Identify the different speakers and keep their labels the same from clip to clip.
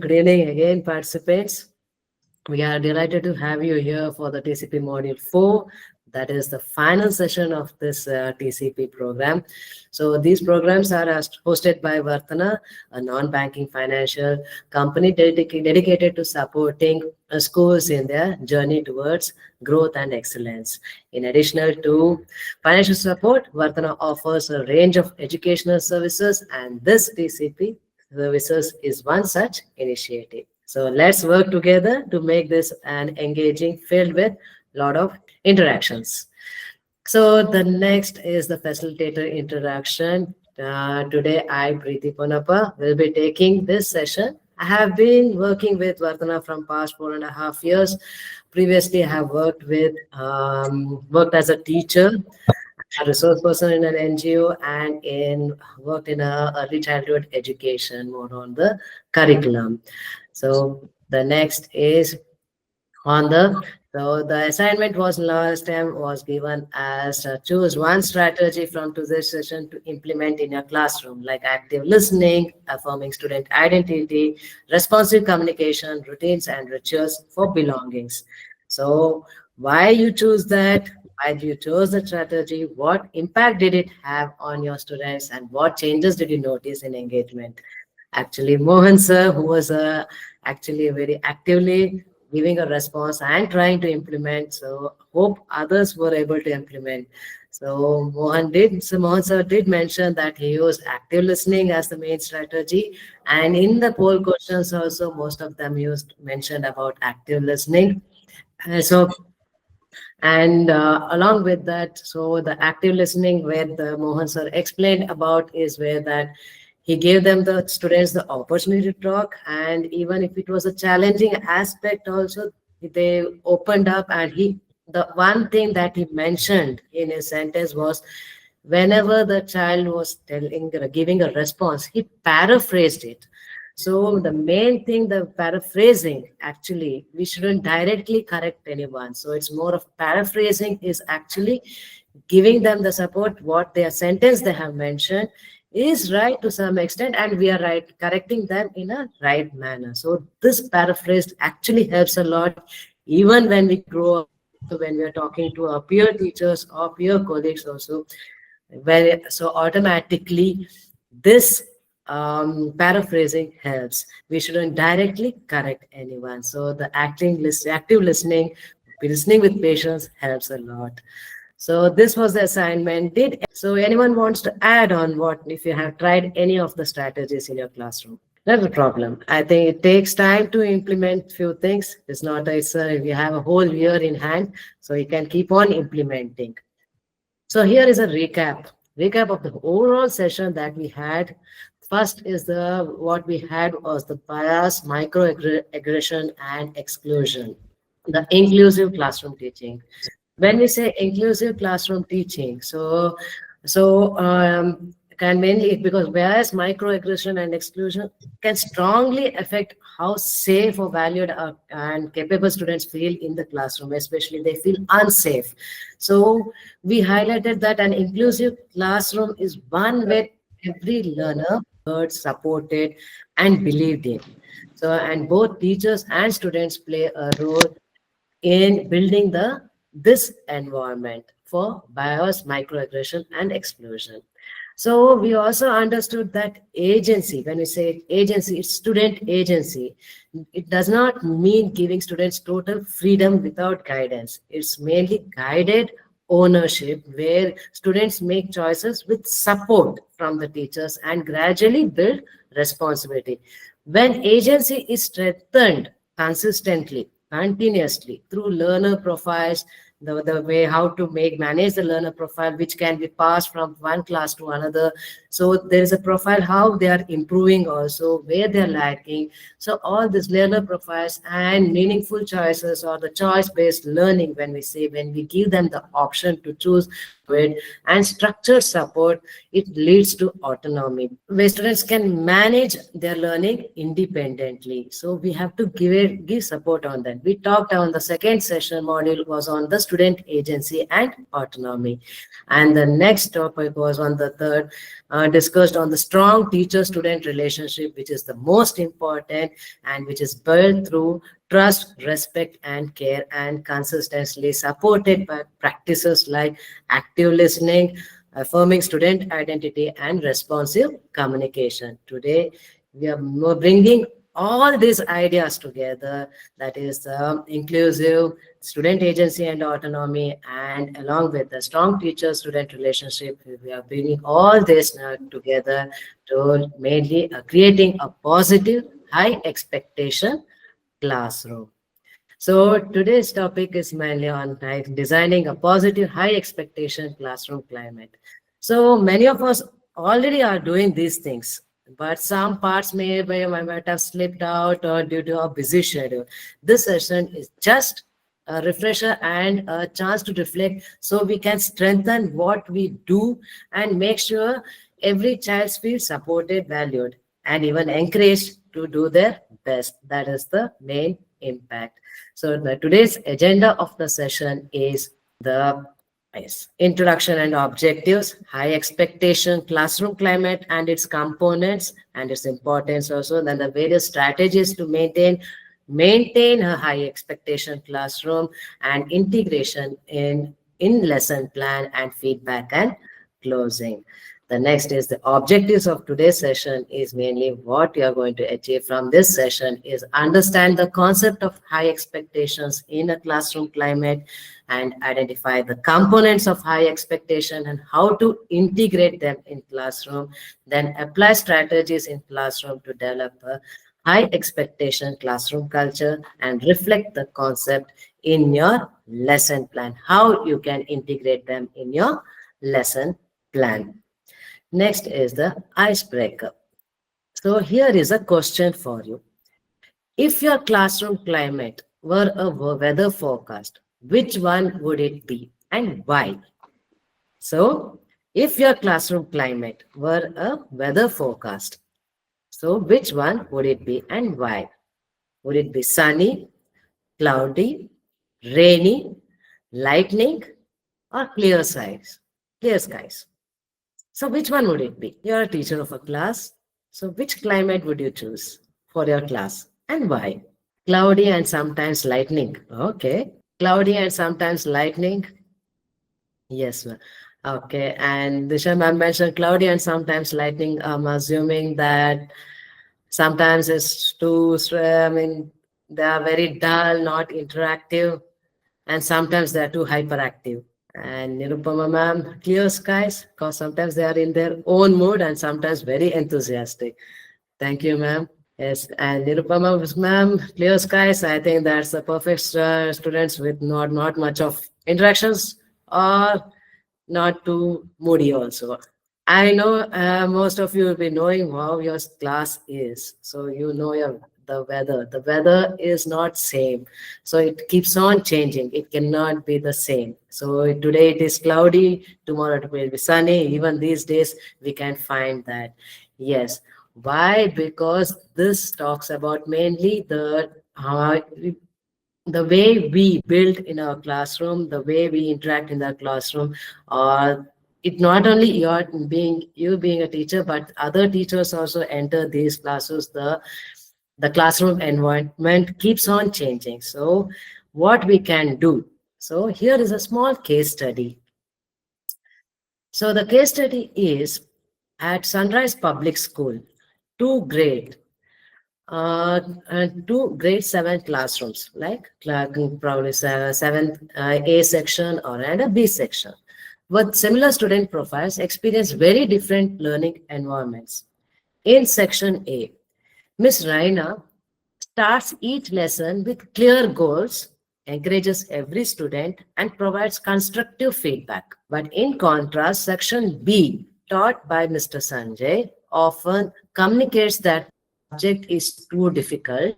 Speaker 1: Good evening again, participants. We are delighted to have you here for the TCP Module 4. That is the final session of this TCP program. So these programs are hosted by Varthana, a non-banking financial company dedicated to supporting schools in their journey towards growth and excellence. In addition to financial support, Varthana offers a range of educational services, and this TCP services is one such initiative. So let's work together to make this an engaging filled with a lot of interactions. So the next is the facilitator interaction. Today, I, Preeti Ponappa, will be taking this session. I have been working with Varthana from past 4.5 years. Previously, I have worked as a teacher, a resource person in an NGO, and worked in a early childhood education more on the curriculum. So the next is on the so the assignment was last time was given as choose one strategy from today's session to implement in your classroom, like active listening, affirming student identity, responsive communication, routines and rituals for belongings. So why you choose that? Why you chose the strategy? What impact did it have on your students, and what changes did you notice in engagement? Actually, Mohan sir, who was actually very actively giving a response and trying to implement. So hope others were able to implement. So Mohan sir did mention that he used active listening as the main strategy. And in the poll questions also, most of them mentioned about active listening. So and along with that, so the active listening where the Mohan sir explained about is where that he gave them the students the opportunity to talk, and even if it was a challenging aspect also, they opened up. And the one thing that he mentioned in his sentence was whenever the child was giving a response, he paraphrased it. So the main thing, the paraphrasing, actually, we shouldn't directly correct anyone. So it's more of paraphrasing is actually giving them the support, what their sentence they have mentioned is right to some extent, and we are right correcting them in a right manner. So this paraphrase actually helps a lot, even when we grow up, also when we are talking to our peer teachers or peer colleagues also. So automatically, this paraphrasing helps. We shouldn't directly correct anyone. So the active listening, listening with patience helps a lot. So this was the assignment. So anyone wants to add on what if you have tried any of the strategies in your classroom? Not a problem. I think it takes time to implement few things. It's not we have a whole year in hand, so you can keep on implementing. So here is a recap of the overall session that we had. First is what we had was the bias, microaggression, and exclusion, the inclusive classroom teaching. When we say inclusive classroom teaching, can mainly because bias, microaggression, and exclusion can strongly affect how safe or valued and capable students feel in the classroom, especially they feel unsafe. So we highlighted that an inclusive classroom is one where every learner heard, supported, and believed in. So, and both teachers and students play a role in building this environment for bias, microaggression, and exclusion. So we also understood that agency, when we say agency, it's student agency. It does not mean giving students total freedom without guidance. It's mainly guided ownership where students make choices with support from the teachers and gradually build responsibility. When agency is strengthened consistently, continuously through learner profiles, the way how to manage the learner profile, which can be passed from one class to another. So there is a profile how they are improving, also where they're lacking. So all these learner profiles and meaningful choices, or the choice based learning, when we give them the option to choose it, and structured support, it leads to autonomy, where students can manage their learning independently. So we have to give support on that. We talked on the second session module was on the student agency and autonomy. And the next topic was on the third, discussed on the strong teacher-student relationship, which is the most important and which is built through trust, respect, and care, and consistently supported by practices like active listening, affirming student identity, and responsive communication. Today, we are bringing all these ideas together, that is inclusive student agency and autonomy, and along with the strong teacher student relationship, we are bringing all this together to mainly creating a positive high expectation classroom. So today's topic is mainly on designing a positive high expectation classroom climate. So many of us already are doing these things, but some parts might have slipped out or due to a busy schedule. This session is just a refresher and a chance to reflect so we can strengthen what we do and make sure every child feels supported, valued, and even encouraged to do their best. That is the main impact. So today's agenda of the session is the introduction and objectives, high expectation, classroom climate and its components and its importance also, then the various strategies to maintain a high expectation classroom, and integration in lesson plan and feedback and closing. The next is the objectives of today's session is mainly what you are going to achieve from this session is understand the concept of high expectations in a classroom climate and identify the components of high expectation and how to integrate them in classroom, then apply strategies in classroom to develop a high expectation classroom culture and reflect the concept in your lesson plan, how you can integrate them in your lesson plan. Next is the icebreaker. So here is a question for you. If your classroom climate were a weather forecast, which one would it be and why? So if your classroom climate were a weather forecast, so which one would it be and why? Would it be sunny, cloudy, rainy, lightning, or clear skies? Clear skies. So which one would it be? You're a teacher of a class. So which climate would you choose for your class and why? Cloudy and sometimes lightning. Okay. Cloudy and sometimes lightning. Yes, ma'am. Okay. And Disha ma'am mentioned cloudy and sometimes lightning. I'm assuming that sometimes it's too, they are very dull, not interactive, and sometimes they are too hyperactive. And Nirupama ma'am, clear skies, because sometimes they are in their own mood and sometimes very enthusiastic. Thank you, ma'am. Yes, and Nirupama ma'am, clear skies. I think that's the perfect students with not much of interactions or not too moody also. I know most of you will be knowing how your class is. So you know your the weather. The weather is not same. So it keeps on changing. It cannot be the same. So today it is cloudy, tomorrow it will be sunny. Even these days we can find that. Yes. Why? Because this talks about mainly the way we build in our classroom, the way we interact in the classroom, or it not only you being a teacher, but other teachers also enter these classes. The classroom environment keeps on changing. So what we can do? So here is a small case study. So the case study is at Sunrise Public School, two grade two grade 7 classrooms, like probably seventh A section or and a B section, with similar student profiles experience very different learning environments. In section A, Miss Raina starts each lesson with clear goals, encourages every student, and provides constructive feedback. But in contrast, section B, taught by Mr. Sanjay, often communicates that the subject is too difficult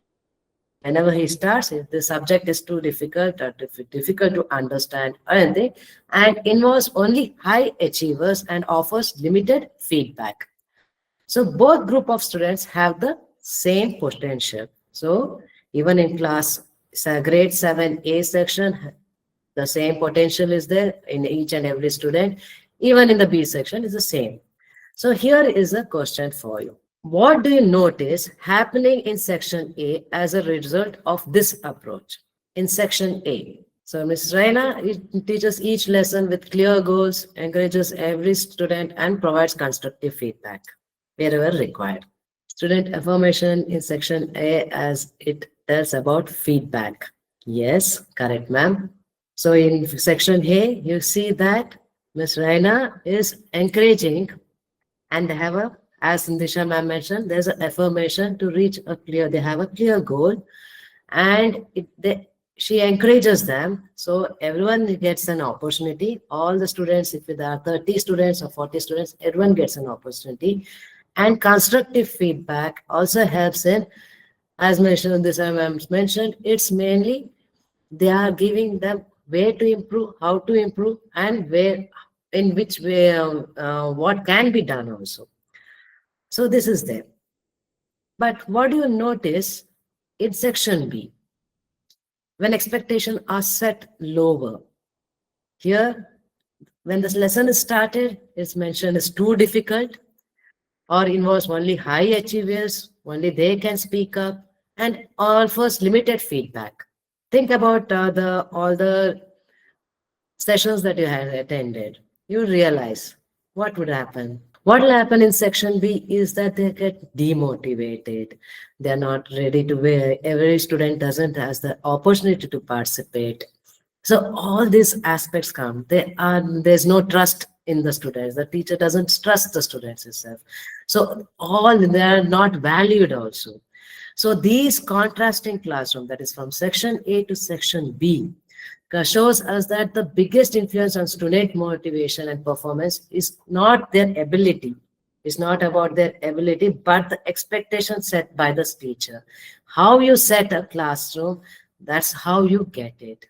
Speaker 1: Whenever he starts, if the subject is too difficult or difficult to understand or anything, and involves only high achievers and offers limited feedback. So both group of students have the same potential. So even in class grade 7A section, the same potential is there in each and every student. Even in the B section is the same. So here is a question for you. What do you notice happening in section A as a result of this approach? In section A, so Ms. Raina teaches each lesson with clear goals, encourages every student, and provides constructive feedback wherever required. Student affirmation in section A as it tells about feedback. Yes, correct, ma'am. So in section A, you see that Ms. Raina is encouraging and they have a, as Nisha ma'am mentioned, there's an affirmation to reach a clear, they have a clear goal, and she encourages them. So everyone gets an opportunity. All the students, if there are 30 students or 40 students, everyone gets an opportunity. And constructive feedback also helps in, as mentioned, this I mentioned, it's mainly they are giving them where to improve, how to improve, and where, in which way, what can be done also. So this is there. But what do you notice in section B? When expectations are set lower. Here, when this lesson is started, it's mentioned is too difficult or involves only high achievers, only they can speak up, and offers limited feedback. Think about the all the sessions that you had attended. You realize what would happen. What will happen in section B is that they get demotivated. They're not ready to wear. Every student doesn't has the opportunity to participate. So all these aspects come. There's no trust in the students. The teacher doesn't trust the students itself. So all they are not valued also. So these contrasting classroom, that is from section A to section B, shows us that the biggest influence on student motivation and performance is not their ability. It's not about their ability, but the expectation set by the teacher. How you set a classroom, that's how you get it.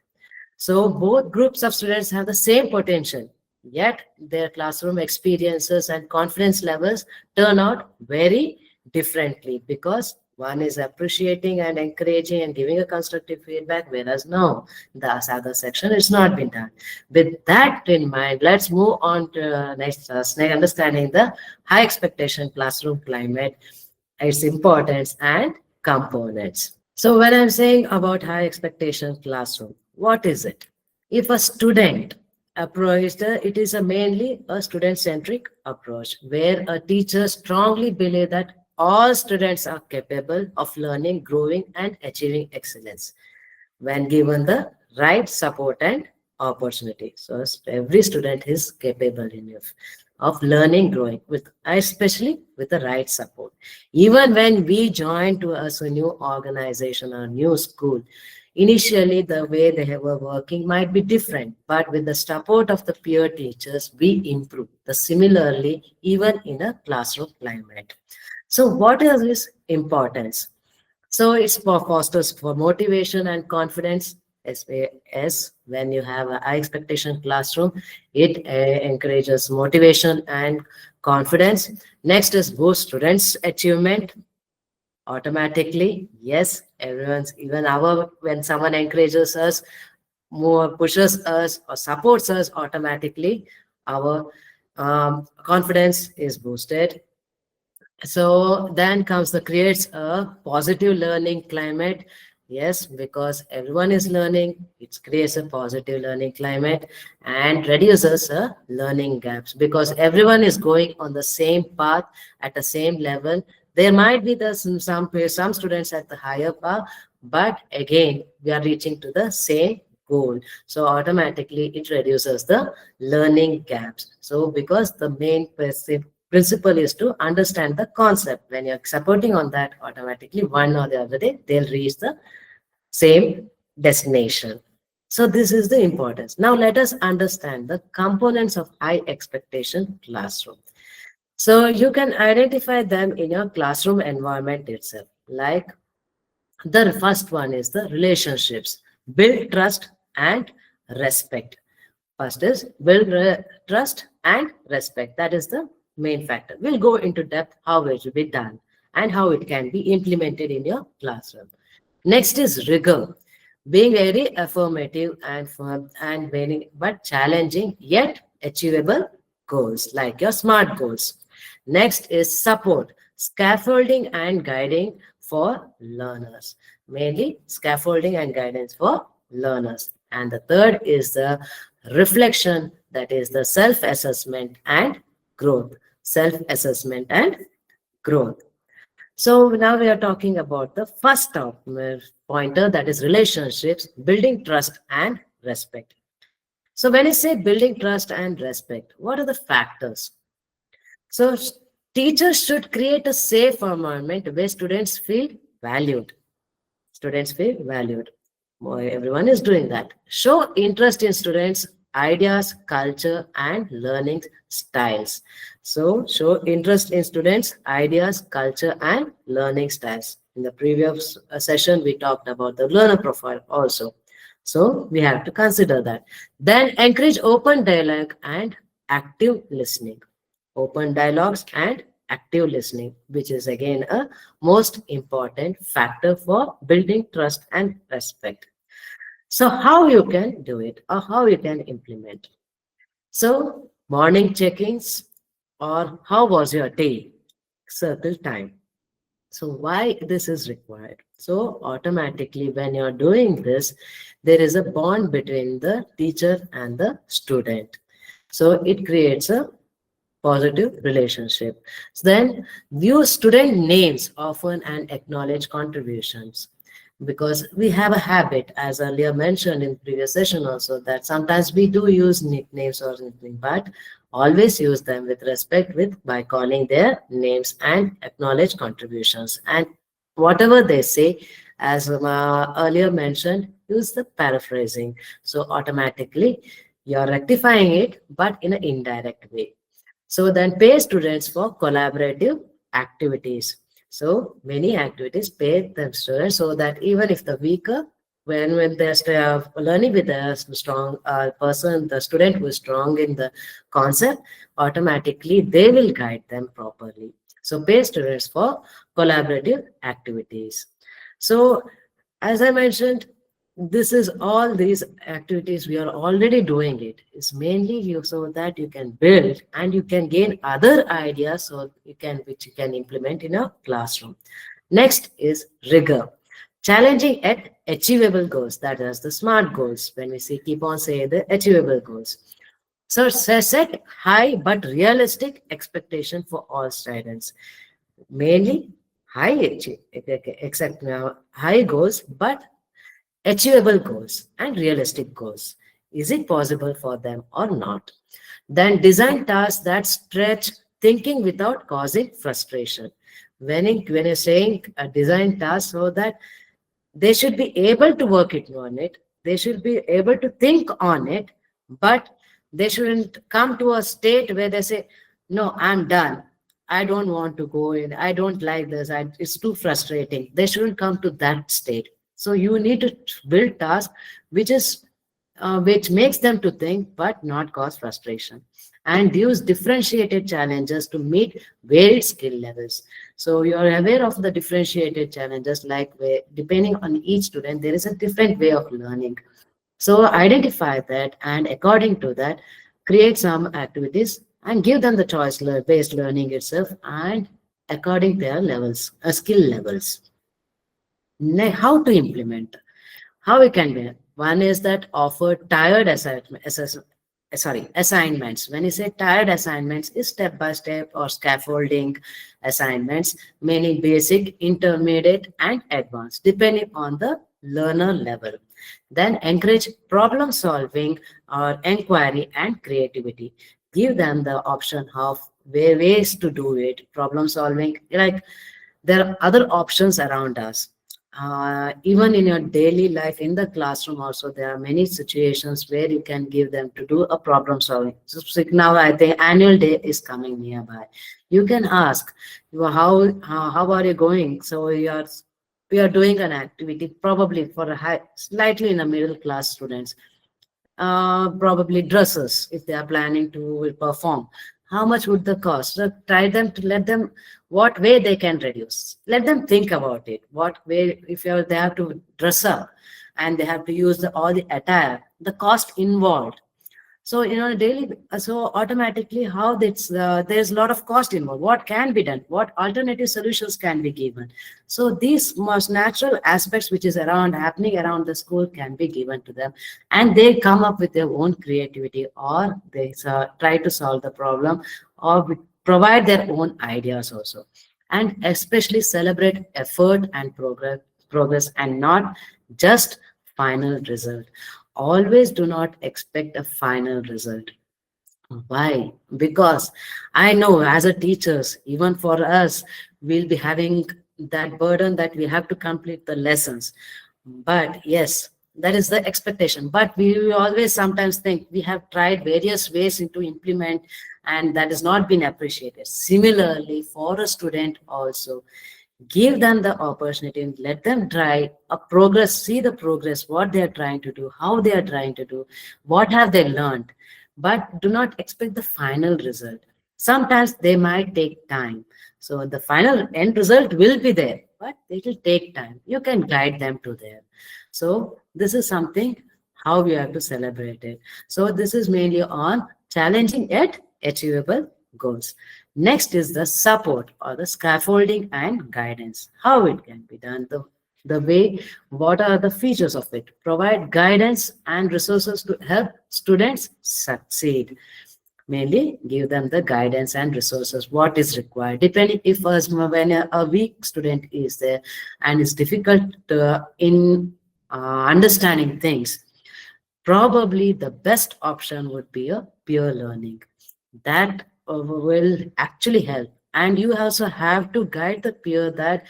Speaker 1: So both groups of students have the same potential, yet their classroom experiences and confidence levels turn out very differently because one is appreciating and encouraging and giving a constructive feedback, whereas no, the other section it's not been done. With that in mind, let's move on to next understanding the high expectation classroom climate, its importance and components. So when I'm saying about high expectation classroom, what is it? If a student approach, it is a mainly a student-centric approach where a teacher strongly believe that all students are capable of learning, growing, and achieving excellence when given the right support and opportunity. So every student is capable enough of learning, growing with, especially with the right support. Even when we join to us a new organization or new school, initially the way they were working might be different, but with the support of the peer teachers, we improve. The similarly, even in a classroom climate. So what is its importance? So it's for fosters for motivation and confidence. As when you have a high expectation classroom, it encourages motivation and confidence. Next is boost students' achievement automatically. Yes, everyone's even our when someone encourages us, more pushes us or supports us automatically, our confidence is boosted. So then comes the creates a positive learning climate. Yes, because everyone is learning, it creates a positive learning climate and reduces learning gaps because everyone is going on the same path at the same level. There might be some students at the higher path, but again we are reaching to the same goal. So automatically it reduces the learning gaps. So because the main principle is to understand the concept. When you're supporting on that, automatically one or the other day they'll reach the same destination. So this is the importance. Now let us understand the components of high expectation classroom. So you can identify them in your classroom environment itself, like The first one is the relationships. Build trust and respect. First is build trust and respect. That is the main factor. We'll go into depth how it will be done and how it can be implemented in your classroom. Next is rigor, being very affirmative and firm and very but challenging yet achievable goals like your SMART goals. Next is support, scaffolding and guiding for learners, mainly scaffolding and guidance for learners. And the third is the reflection, that is the self-assessment and growth. Self-assessment and growth. So now we are talking about the first pointer, that is relationships, building trust and respect. So when I say building trust and respect, what are the factors? So teachers should create a safe environment where students feel valued. Students feel valued. Everyone is doing that. Show interest in students' ideas, culture, and learning styles. So, show interest in students' ideas, culture, and learning styles. In the previous session, we talked about the learner profile also. So, we have to consider that. Then, encourage open dialogue and active listening. Open dialogues and active listening, which is again a most important factor for building trust and respect. So how you can do it or how you can implement? So morning check-ins or how was your day? Circle time. So why this is required? So automatically when you're doing this, there is a bond between the teacher and the student. So it creates a positive relationship. So then view student names often and acknowledge contributions, because we have a habit, as earlier mentioned in previous session also, that sometimes we do use nicknames or something, but always use them with respect with by calling their names and acknowledge contributions. And whatever they say, as earlier mentioned, use the paraphrasing. So automatically you're rectifying it, but in an indirect way. So then pay students for collaborative activities. So many activities pay the students so that even if the weaker, when they're learning with a strong person, the student who is strong in the concept, automatically they will guide them properly. So pay students for collaborative activities. So as I mentioned, this is all these activities we are already doing it. It's mainly you so that you can build and you can gain other ideas so you can which you can implement in a classroom. Next is rigor, challenging at achievable goals. That is the SMART goals. When we say keep on saying the achievable goals. So set high but realistic expectation for all students. Mainly high except now high goals, but achievable goals and realistic goals. Is it possible for them or not? Then design tasks that stretch thinking without causing frustration. When you're saying a design task, so that they should be able to work it on it, they should be able to think on it, but they shouldn't come to a state where they say, no, I'm done, I don't want to go in, I don't like this, it's too frustrating. They shouldn't come to that state. So you need to build tasks which is which makes them to think but not cause frustration, and use differentiated challenges to meet varied skill levels. So you are aware of the differentiated challenges, like where depending on each student there is a different way of learning. So identify that and according to that create some activities and give them the choice based learning itself and according their levels, skill levels. How to implement? How we can be? One is that offer tired assignments. When you say tired assignments, is step by step or scaffolding assignments, meaning basic, intermediate, and advanced, depending on the learner level. Then encourage problem solving or inquiry and creativity. Give them the option of ways to do it. Problem solving, like there are other options around us. Even in your daily life in the classroom also there are many situations where you can give them to do a problem solving. So now I think annual day is coming nearby. You can ask, how are you going? So you are we are doing an activity probably for a high, slightly in a middle class students, probably dresses if they are planning to perform. How much would the cost? So try them to let them what way they can reduce. Let them think about it. What way if they have to dress up and they have to use all the attire, the cost involved. So daily, so automatically how that's there's a lot of cost involved. What can be done? What alternative solutions can be given? So these most natural aspects which is around happening around the school can be given to them, and they come up with their own creativity, or they try to solve the problem, or provide their own ideas also, and especially celebrate effort and progress, and not just final result. Always do not expect a final result. Why? Because I know as a teachers, even for us, we'll be having that burden that we have to complete the lessons. But yes, that is the expectation. But we always sometimes think we have tried various ways into implement, and that has not been appreciated. Similarly, for a student also, give them the opportunity and let them try a progress, see the progress, what they are trying to do, how they are trying to do, what have they learned, but do not expect the final result. Sometimes they might take time, so the final end result will be there, but it will take time. You can guide them to there. So this is something how we have to celebrate it. So this is mainly on challenging yet achievable goals. Next is the support or the scaffolding and guidance. How it can be done, the way, what are the features of it. Provide guidance and resources to help students succeed. Mainly give them the guidance and resources, what is required. Depending if when a weak student is there and is difficult in understanding things, probably the best option would be a peer learning. That will actually help. And you also have to guide the peer that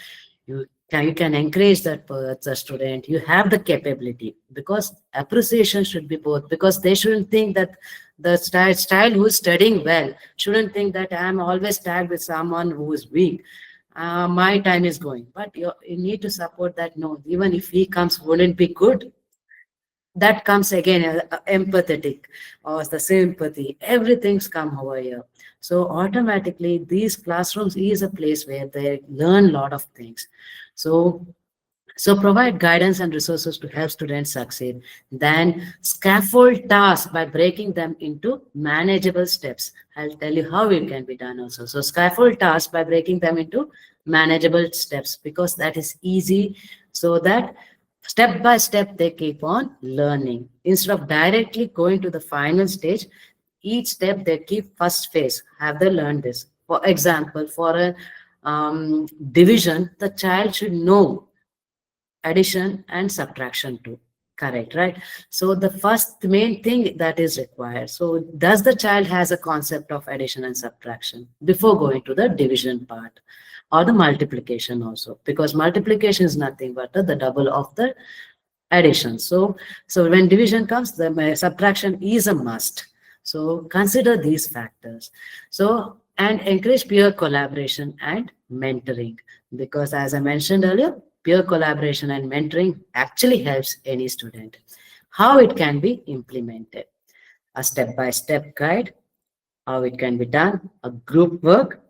Speaker 1: you can encourage that the student. You have the capability, because appreciation should be both, because they shouldn't think that the style who's studying well shouldn't think that I'm always tagged with someone who is weak. My time is going, but you need to support that. No, even if he comes, wouldn't be good. That comes again empathetic or the sympathy, everything's come over here. So automatically these classrooms is a place where they learn a lot of things. So provide guidance and resources to help students succeed. Then scaffold tasks by breaking them into manageable steps. I'll tell you how it can be done also. So scaffold tasks by breaking them into manageable steps, because that is easy, so that step by step they keep on learning. Instead of directly going to the final stage, each step they keep first phase. Have they learned this? For example, for a division, the child should know addition and subtraction too. Correct, right? So the first main thing that is required. So does the child has a concept of addition and subtraction before going to the division part or the multiplication also? Because multiplication is nothing but the double of the addition. So when division comes, the subtraction is a must. So consider these factors. So and encourage peer collaboration and mentoring, because as I mentioned earlier, peer collaboration and mentoring actually helps any student. How it can be implemented? A step-by-step guide, how it can be done, a group work,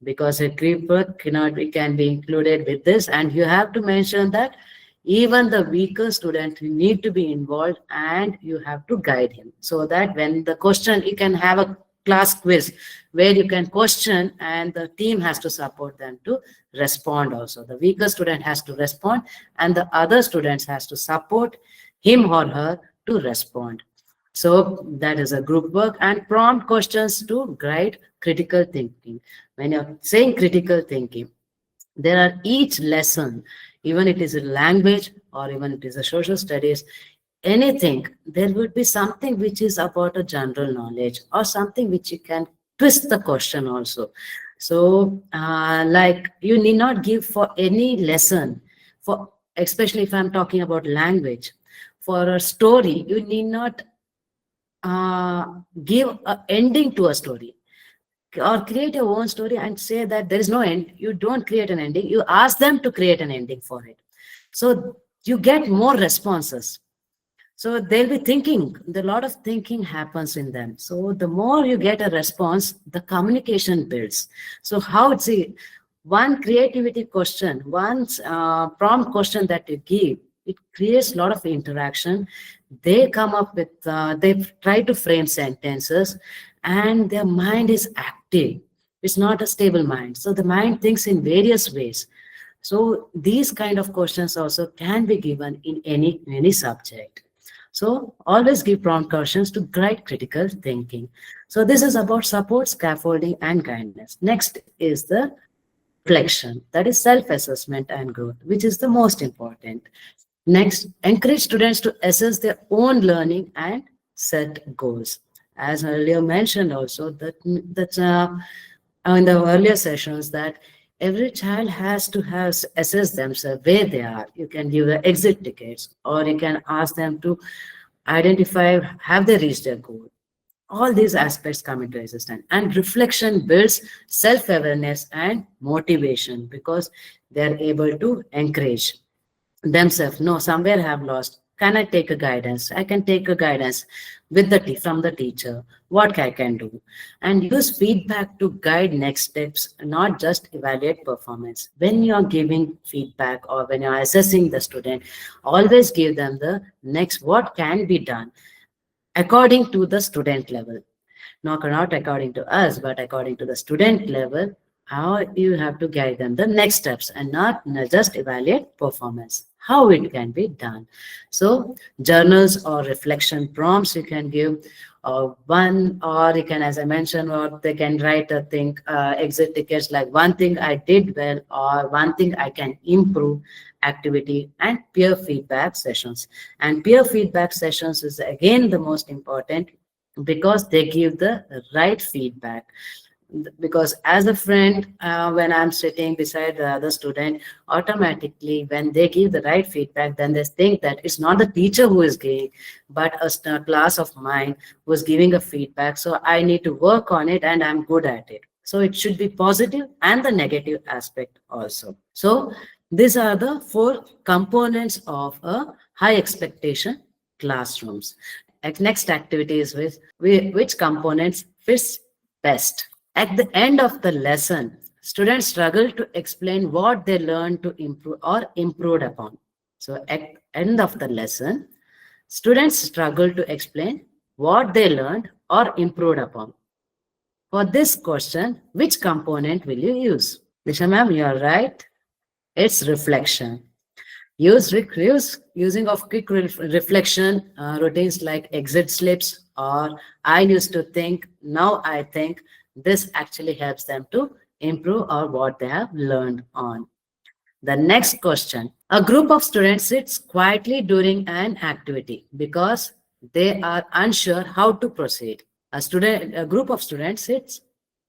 Speaker 1: because a group work can be included with this, and you have to mention that even the weaker student need to be involved, and you have to guide him, so that when the question, you can have a class quiz where you can question and the team has to support them to respond. Also the weaker student has to respond and the other students has to support him or her to respond. So that is a group work. And prompt questions to guide critical thinking. When you're saying critical thinking, there are each lesson, even it is a language or even it is a social studies, anything, there would be something which is about a general knowledge or something which you can twist the question also. So like you need not give for any lesson, for especially if I'm talking about language, for a story you need not uh, give an ending to a story or create your own story and say that there is no end. You don't create an ending, you ask them to create an ending for it. So you get more responses. So they'll be thinking, a lot of thinking happens in them. So the more you get a response, the communication builds. So how it's a one creativity question, one prompt question that you give, it creates a lot of interaction. They come up with, they try to frame sentences, and their mind is active. It's not a stable mind. So the mind thinks in various ways. So these kind of questions also can be given in any subject. So always give prompt questions to guide critical thinking. So this is about support, scaffolding, and guidance. Next is the reflection, that is self-assessment and growth, which is the most important. Next, encourage students to assess their own learning and set goals. As earlier mentioned also, in the earlier sessions, that every child has to have assess themselves where they are. You can give the exit tickets, or you can ask them to identify have they reached their goal. All these aspects come into existence, and reflection builds self-awareness and motivation, because they are able to encourage themselves. No, somewhere I have lost, can I take a guidance? I can take a guidance with from the teacher, what I can do, and use feedback to guide next steps, not just evaluate performance. When you are giving feedback or when you are assessing the student, always give them the next what can be done according to the student level. Not according to us, but according to the student level, how you have to guide them the next steps, and not just evaluate performance, how it can be done. So journals or reflection prompts you can give, one, or you can, as I mentioned, or they can write a thing, exit tickets, like one thing I did well, or one thing I can improve activity, and peer feedback sessions. And peer feedback sessions is again the most important, because they give the right feedback. Because as a friend, when I'm sitting beside the other student, automatically when they give the right feedback, then they think that it's not the teacher who is giving, but a class of mine who is giving a feedback. So I need to work on it, and I'm good at it. So it should be positive and the negative aspect also. So these are the four components of a high expectation classrooms. Next activity is with which components fits best. At the end of the lesson, students struggle to explain what they learned to improve or improved upon. So at end of the lesson, students struggle to explain what they learned or improved upon. For this question, which component will you use? Disha ma'am, you are right. It's reflection. Using of quick reflection routines like exit slips, or I used to think, now I think, this actually helps them to improve or what they have learned on. The next question. A group of students sits quietly during an activity because they are unsure how to proceed. A group of students sits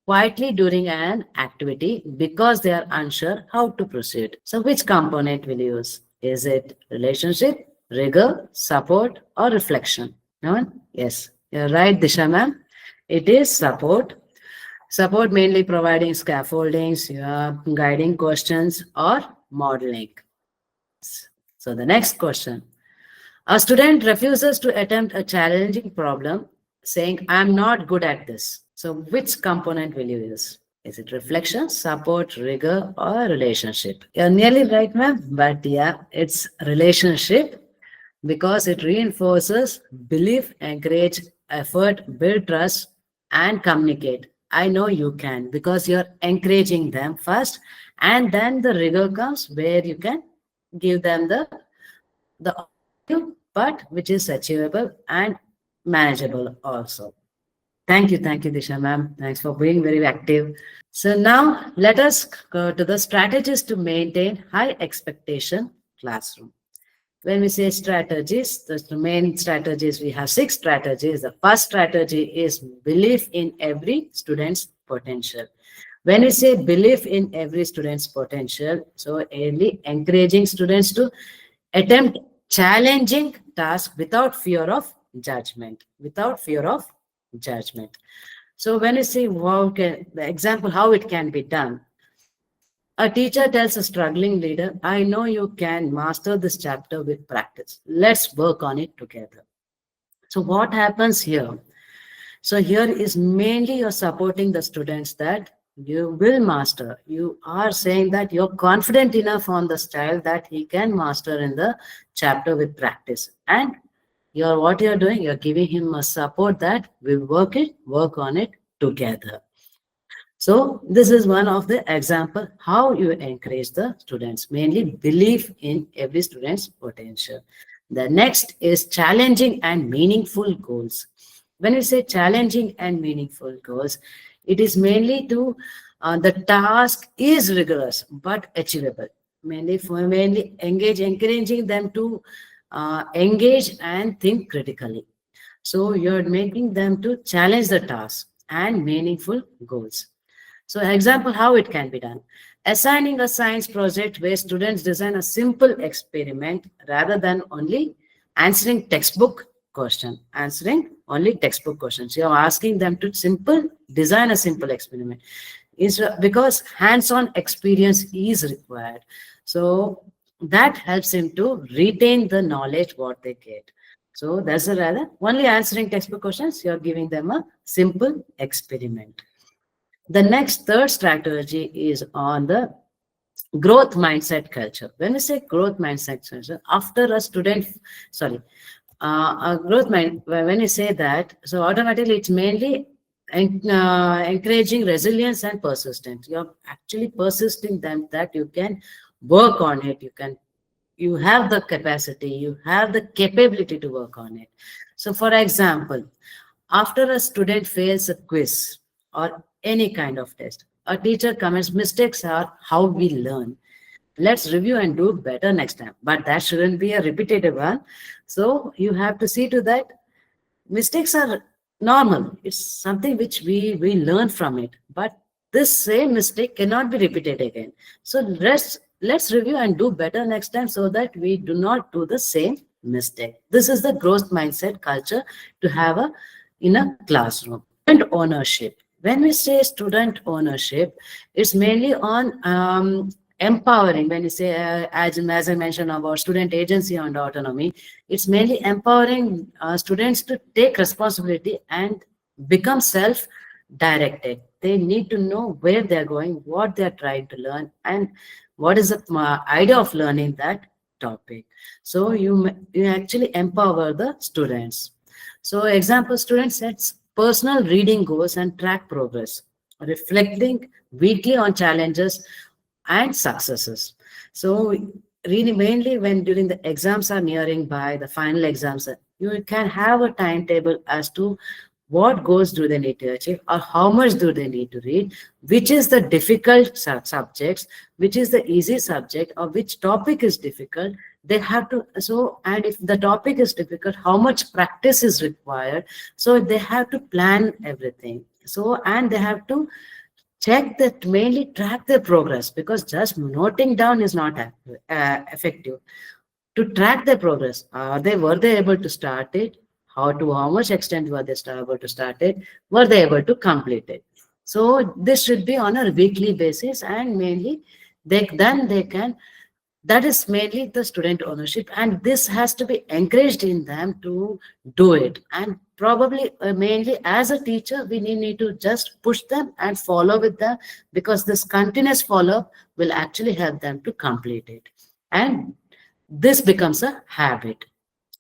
Speaker 1: quietly during an activity because they are unsure how to proceed. So which component will you use? Is it relationship, rigor, support, or reflection? No one? Yes. You're right, Disha ma'am. It is support. Support mainly providing scaffoldings, guiding questions, or modeling. So the next question. A student refuses to attempt a challenging problem, saying, I'm not good at this. So which component will you use? Is it reflection, support, rigor, or relationship? You're nearly right, ma'am. But yeah, it's relationship, because it reinforces belief, encourage effort, build trust, and communicate. I know you can, because you're encouraging them first, and then the rigor comes where you can give them the objective, but which is achievable and manageable also. Thank you, Disha ma'am. Thanks for being very active. So now let us go to the strategies to maintain high expectation classroom. When we say strategies, the main strategies, we have 6 strategies. The first strategy is belief in every student's potential. When we say belief in every student's potential, so really encouraging students to attempt challenging tasks without fear of judgment, without fear of judgment. So when you say how can the example how it can be done, A teacher tells a struggling leader, I know you can master this chapter with practice. Let's work on it together. So, what happens here? So, here is mainly you're supporting the students that you will master. You are saying that you're confident enough on the style that he can master in the chapter with practice. And you're what you're doing, you're giving him a support that we work on it together. So this is one of the example how you encourage the students, mainly believe in every student's potential. The next is challenging and meaningful goals. When we say challenging and meaningful goals, it is mainly to the task is rigorous but achievable. Mainly encouraging them to engage and think critically. So you're making them to challenge the task and meaningful goals. So example how it can be done. Assigning a science project where students design a simple experiment rather than only answering textbook question. Answering only textbook questions. You're asking them to simple design a simple experiment. Is because hands-on experience is required. So that helps him to retain the knowledge what they get. So that's a rather only answering textbook questions, you're giving them a simple experiment. The next third strategy is on the growth mindset culture. When we say growth mindset culture, after a student, sorry, a growth mind, when you say that, so automatically it's mainly encouraging resilience and persistence. You're actually persisting them that you can work on it, you have the capacity, you have the capability to work on it. So for example, after a student fails a quiz or any kind of test, a teacher comments mistakes are how we learn. Let's review and do better next time. But that shouldn't be a repetitive one. So you have to see to that mistakes are normal. It's something which we learn from it. But this same mistake cannot be repeated again. So let's review and do better next time so that we do not do the same mistake. This is the growth mindset culture to have a in a classroom. And ownership. When we say student ownership, it's mainly on empowering. When you say, as I mentioned about student agency and autonomy, it's mainly empowering students to take responsibility and become self-directed. They need to know where they're going, what they're trying to learn, and what is the idea of learning that topic. So you actually empower the students. So example, student sets personal reading goals and track progress, reflecting weekly on challenges and successes. So really mainly when during the exams are nearing by the final exams, you can have a timetable as to what goals do they need to achieve or how much do they need to read, which is the difficult subjects, which is the easy subject, or which topic is difficult. They have to, so, and if the topic is difficult, how much practice is required. So they have to plan everything. So, and they have to check that, mainly track their progress, because just noting down is not effective. To track their progress, were they able to start it, how much extent were they able to start it, were they able to complete it. So this should be on a weekly basis, and mainly they can, that is mainly the student ownership, and this has to be encouraged in them to do it. And probably mainly as a teacher, we need to just push them and follow with them, because this continuous follow will actually help them to complete it, and this becomes a habit.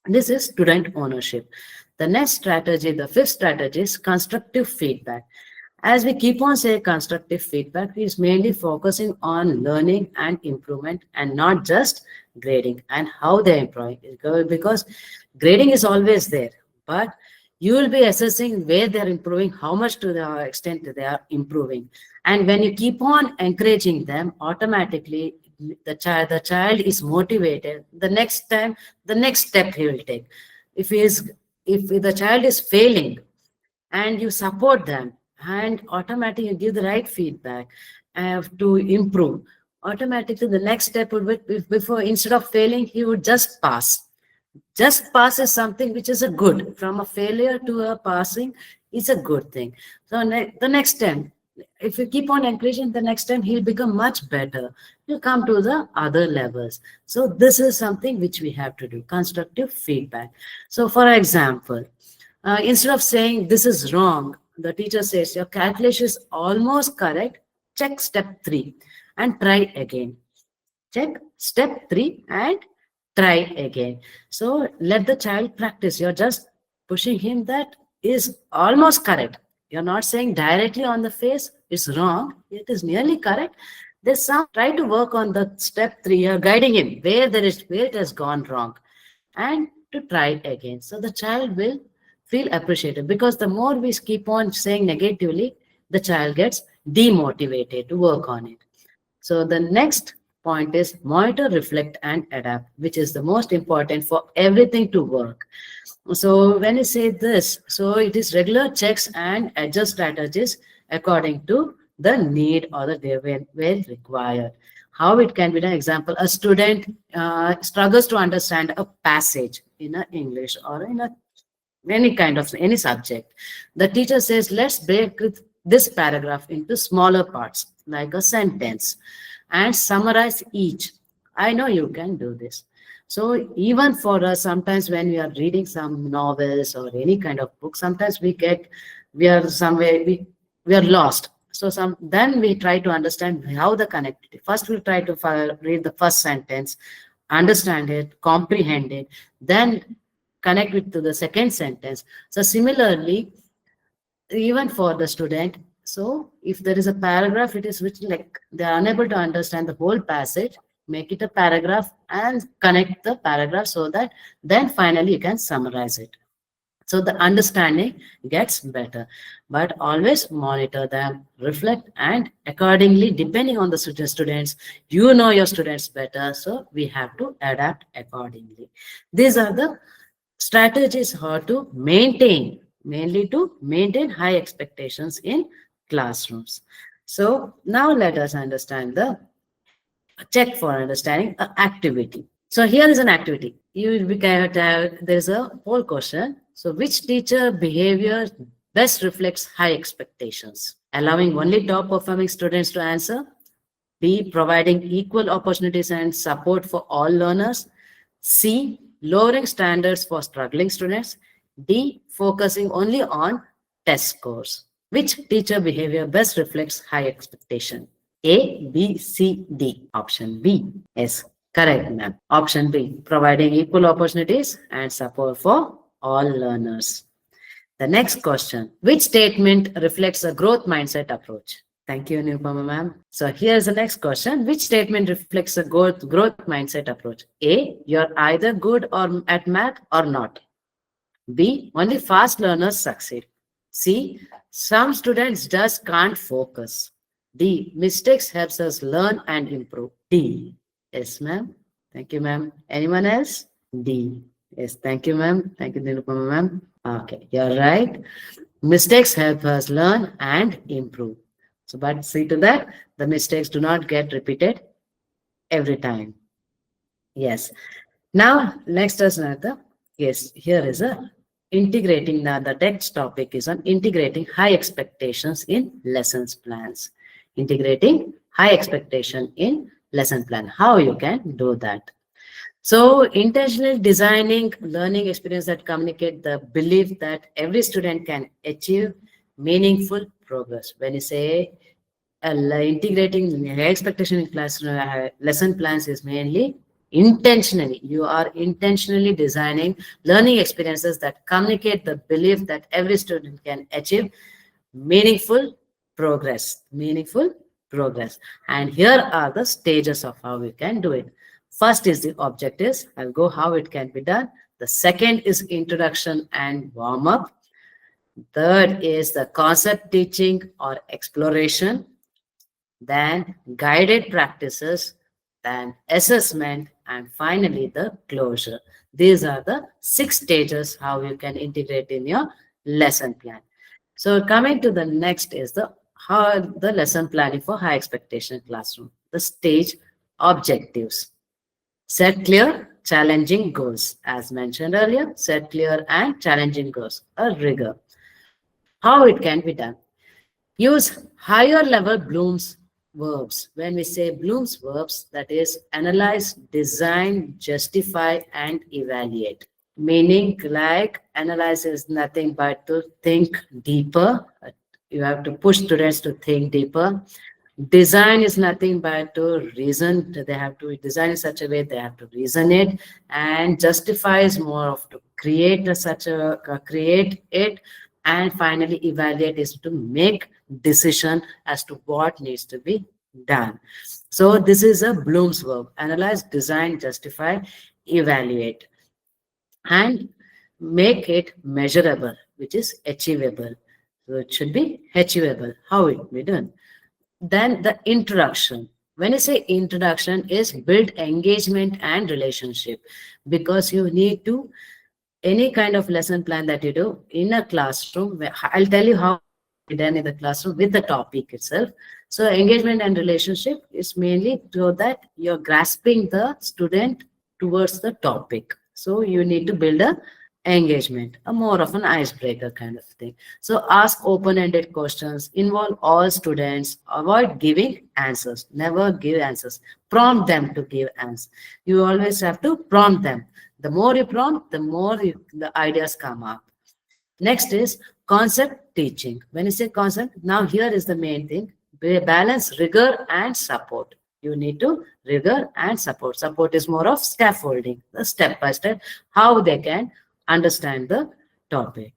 Speaker 1: This is student ownership. The next strategy, the fifth strategy, is constructive feedback. As we keep on saying, constructive feedback is mainly focusing on learning and improvement, and not just grading and how they improve. Because grading is always there, but you will be assessing where they are improving, how much to the extent they are improving. And when you keep on encouraging them, automatically the child is motivated. The next time, the next step he will take. If he is, if the child is failing, and you support them, and automatically you give the right feedback to improve, automatically the next step would be, before, instead of failing, he would just pass. Just pass is something which is a good, from a failure to a passing is a good thing. So the next time, if you keep on encouraging, the next time he'll become much better. He'll come to the other levels. So this is something which we have to do, constructive feedback. So for example, instead of saying this is wrong, the teacher says your calculation is almost correct. Check step 3 and try again. Check step 3 and try again. So let the child practice. You're just pushing him that is almost correct. You're not saying directly on the face it's wrong. It is nearly correct. There's some try to work on the step 3. You're guiding him where it has gone wrong, and to try it again. So the child will feel appreciated, because the more we keep on saying negatively, the child gets demotivated to work on it. So the next point is monitor, reflect, and adapt, which is the most important for everything to work. So when you say this, so it is regular checks and adjust strategies according to the need or the day when required. How it can be done? Example: a student struggles to understand a passage in a English or in a any kind of any subject. The teacher says, let's break this paragraph into smaller parts, like a sentence, and summarize each. I know you can do this. So even for us, sometimes when we are reading some novels or any kind of book, sometimes we are somewhere, we are lost. So then we try to understand how the connectivity. First we try to read the first sentence, understand it, comprehend it, then connect it to the second sentence. So similarly, even for the student, so if there is a paragraph, it is which like they are unable to understand the whole passage, make it a paragraph and connect the paragraph, so that then finally you can summarize it. So the understanding gets better. But always monitor them, reflect, and accordingly, depending on the students, you know your students better, so we have to adapt accordingly. These are the strategies how to maintain, mainly to maintain high expectations in classrooms. So now let us understand the check for understanding activity. So here is an activity. We can there's a whole question. So which teacher behavior best reflects high expectations? Allowing only top performing students to answer. B, providing equal opportunities and support for all learners. C, lowering standards for struggling students. D, focusing only on test scores. Which teacher behavior best reflects high expectation? A, B, C, D. Option B is correct, ma'am. Option B, providing equal opportunities and support for all learners. The next question, which statement reflects a growth mindset approach? Thank you, Nupama ma'am. So here's the next question. Which statement reflects a growth mindset approach? A, you're either good or at math or not. B, only fast learners succeed. C, some students just can't focus. D, mistakes helps us learn and improve. D, yes ma'am. Thank you ma'am. Anyone else? D, yes, thank you ma'am. Thank you, Nirupama ma'am. Okay, you're right. Mistakes help us learn and improve. So, but see to that, the mistakes do not get repeated every time. Yes. Now, next is another. Yes, here is a integrating the next topic is on integrating high expectations in lessons plans. Integrating high expectation in lesson plan. How you can do that? So intentionally designing learning experience that communicate the belief that every student can achieve meaningful progress. When you say integrating expectation in class lesson plans is mainly intentionally. You are intentionally designing learning experiences that communicate the belief that every student can achieve meaningful progress. Meaningful progress. And here are the stages of how we can do it. First is the objectives. I'll go how it can be done. The second is introduction and warm up. Third is the concept teaching or exploration, then guided practices, then assessment, and finally the closure. These are the 6 stages how you can integrate in your lesson plan. So coming to the next is the lesson planning for high expectation classroom. The stage objectives. Set clear, challenging goals. As mentioned earlier, set clear and challenging goals. A rigor. How it can be done? Use higher level Bloom's verbs. When we say Bloom's verbs, that is analyze, design, justify, and evaluate. Meaning, like analyze is nothing but to think deeper. You have to push students to think deeper. Design is nothing but to reason. They have to design in such a way they have to reason it, and justify is more of to create create it, and finally evaluate is to make decision as to what needs to be done. So this is a Bloom's verb: analyze, design, justify, evaluate, and make it measurable, which is achievable. So it should be achievable. How it be done? Then the introduction. When I say introduction, is build engagement and relationship, because you need to any kind of lesson plan that you do in a classroom. I'll tell you how it can be done in the classroom with the topic itself. So engagement and relationship is mainly so that you're grasping the student towards the topic. So you need to build a engagement, a more of an icebreaker kind of thing. So ask open-ended questions, involve all students, avoid giving answers, never give answers, prompt them to give answers. You always have to prompt them. The more you prompt, the more the ideas come up. Next is concept teaching. When you say concept, now here is the main thing: balance rigor and support. You need to rigor and support. Support is more of scaffolding, the step by step, how they can understand the topic.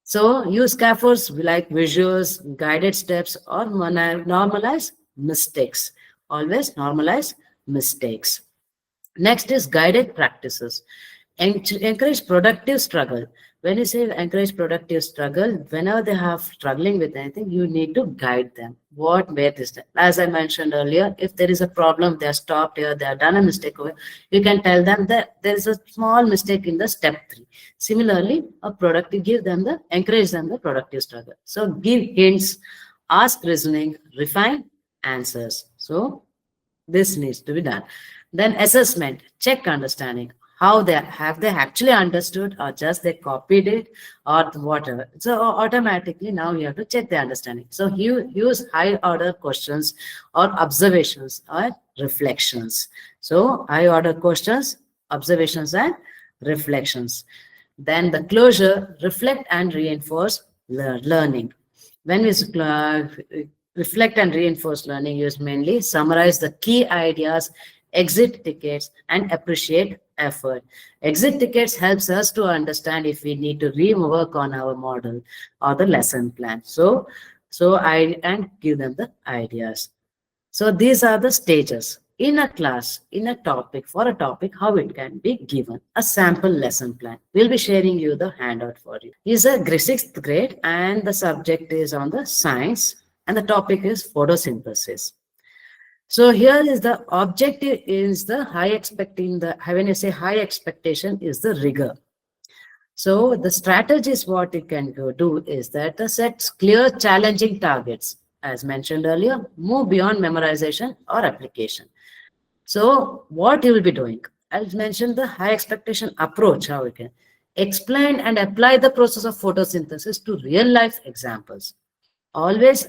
Speaker 1: So use scaffolds like visuals, guided steps, or normalize mistakes. Always normalize mistakes. Next is guided practices. Encourage productive struggle. When you say encourage productive struggle, whenever they have struggling with anything, you need to guide them. What way this time? As I mentioned earlier, if there is a problem, they are stopped here, they have done a mistake over, you can tell them that there is a small mistake in the step 3. Similarly, a productive, give them the encourage them the productive struggle. So give hints, ask reasoning, refine answers. So this needs to be done. Then assessment, check understanding. How they have they actually understood, or just they copied it, or whatever. So automatically now you have to check the understanding. So you use high order questions or observations or reflections. So high order questions, observations, and reflections. Then the closure, reflect and reinforce learning. When we reflect and reinforce learning, use mainly summarize the key ideas, exit tickets, and appreciate effort. Exit tickets helps us to understand if we need to rework on our model or the lesson plan. So I and give them the ideas. So these are the stages in a class, in a topic, for a topic, how it can be given. A sample lesson plan. We'll be sharing you the handout for you. Is a sixth grade, and the subject is on the science, and the topic is photosynthesis. So here is the objective is the high expecting the when you say high expectation is the rigor. So the strategies what it can go do is that the sets clear challenging targets. As mentioned earlier, move beyond memorization or application. So what you will be doing? I'll mention the high expectation approach, how we can explain and apply the process of photosynthesis to real life examples. Always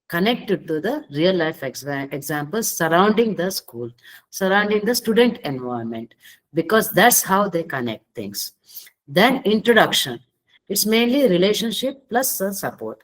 Speaker 1: connected to the real life examples surrounding the school, surrounding the student environment, because that's how they connect things. Then introduction. It's mainly relationship plus support.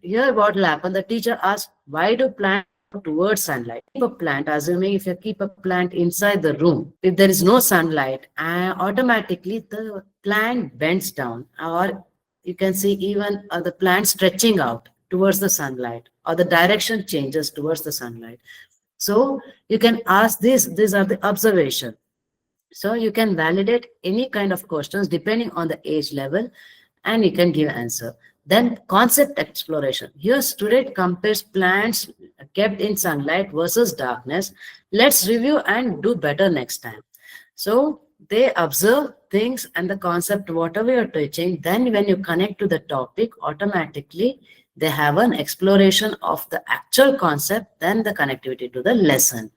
Speaker 1: Here what will happen, the teacher asks, why do plants grow towards sunlight? Keep a plant, assuming if you keep a plant inside the room, if there is no sunlight, automatically the plant bends down, or you can see even the plant stretching out towards the sunlight, or the direction changes towards the sunlight. So you can ask this, these are the observation. So you can validate any kind of questions depending on the age level, and you can give answer. Then concept exploration. Here student compares plants kept in sunlight versus darkness. Let's review and do better next time. So they observe things and the concept, whatever you're teaching, then when you connect to the topic, automatically they have an exploration of the actual concept, then the connectivity to the lesson.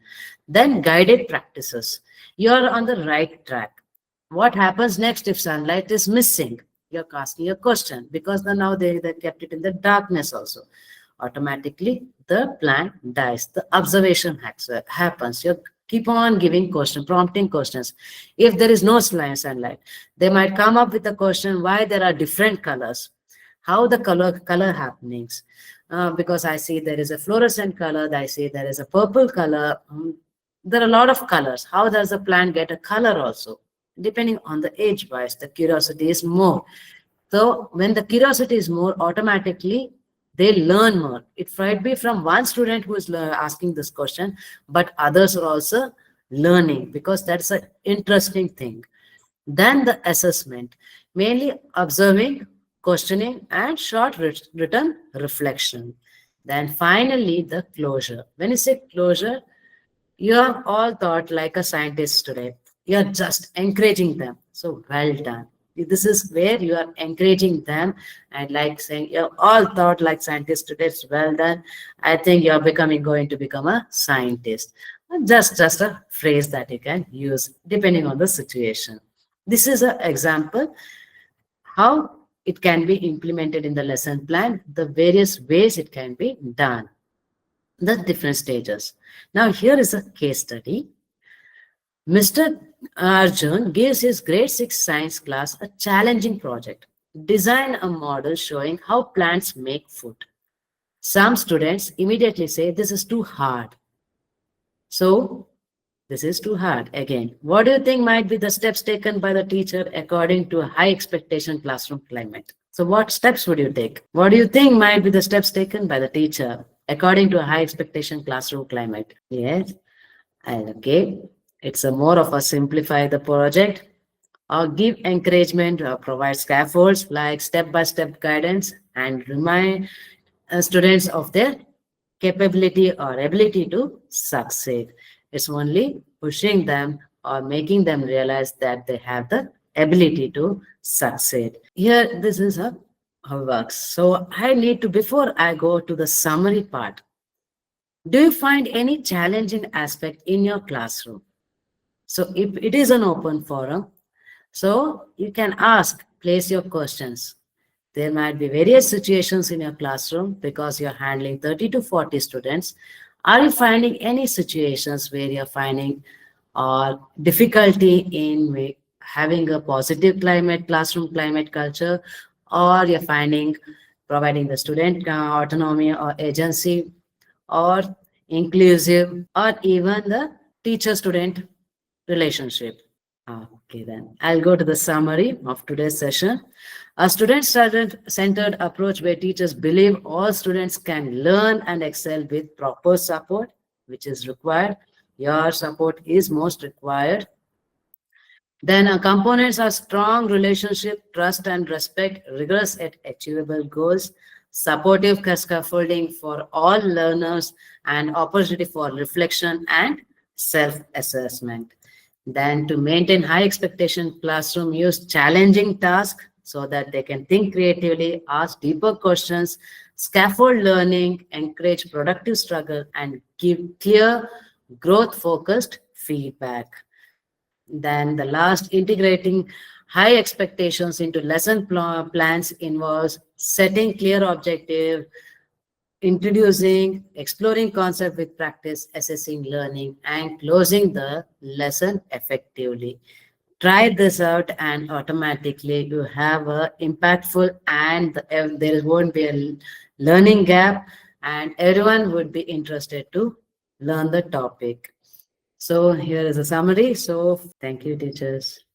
Speaker 1: Then guided practices. You're on the right track. What happens next if sunlight is missing? you're asking a question, because now they kept it in the darkness also. Automatically, the plant dies. The observation happens. You keep on giving question, prompting questions. If there is no sunlight, they might come up with a question why there are different colors, how the color happenings. Because I see there is a fluorescent color, I see there is a purple color. There are a lot of colors. How does the plant get a color also? Depending on the age wise, the curiosity is more. So when the curiosity is more, automatically they learn more. It might be from one student who is asking this question, but others are also learning, because that's an interesting thing. Then the assessment, mainly observing, questioning, and short written reflection. Then finally, the closure. When you say closure, you have all thought like a scientist today. You are just encouraging them. So well done. This is where you are encouraging them and like saying, you have all thought like scientists today. It's well done. I think you are going to become a scientist. Just a phrase that you can use depending on the situation. This is an example how it can be implemented in the lesson plan, the various ways it can be done, the different stages. Now, here is a case study. Mr. Arjun gives his grade 6 science class a challenging project. Design a model showing how plants make food. Some students immediately say this is too hard. So, this is too hard. Again, what do you think might be the steps taken by the teacher according to a high expectation classroom climate? So, what steps would you take? What do you think might be the steps taken by the teacher according to a high expectation classroom climate? Yes, and okay, it's a more of a simplify the project or give encouragement or provide scaffolds like step-by-step guidance and remind students of their capability or ability to succeed. It's only pushing them or making them realize that they have the ability to succeed. Here, this is how it works. So I need to, before I go to the summary part, do you find any challenging aspect in your classroom? So if it is an open forum, so you can ask, place your questions. There might be various situations in your classroom because you're handling 30 to 40 students. Are you finding any situations where you're finding difficulty in having a positive climate, classroom climate culture, or you're finding providing the student autonomy or agency, or inclusive, or even the teacher-student relationship? Okay, then I'll go to the summary of today's session. A student-centered approach where teachers believe all students can learn and excel with proper support, which is required. Your support is most required. Then components are strong relationship, trust and respect, rigorous and achievable goals, supportive scaffolding for all learners, and opportunity for reflection and self-assessment. Then to maintain high expectation classroom, use challenging tasks so that they can think creatively, ask deeper questions, scaffold learning, encourage productive struggle, and give clear growth-focused feedback. Then the last, integrating high expectations into lesson plans involves setting clear objective, introducing, exploring concept with practice, assessing learning, and closing the lesson effectively. Try this out and automatically you have a impactful, and there won't be a learning gap, and everyone would be interested to learn the topic. So here is a summary. So thank you, teachers.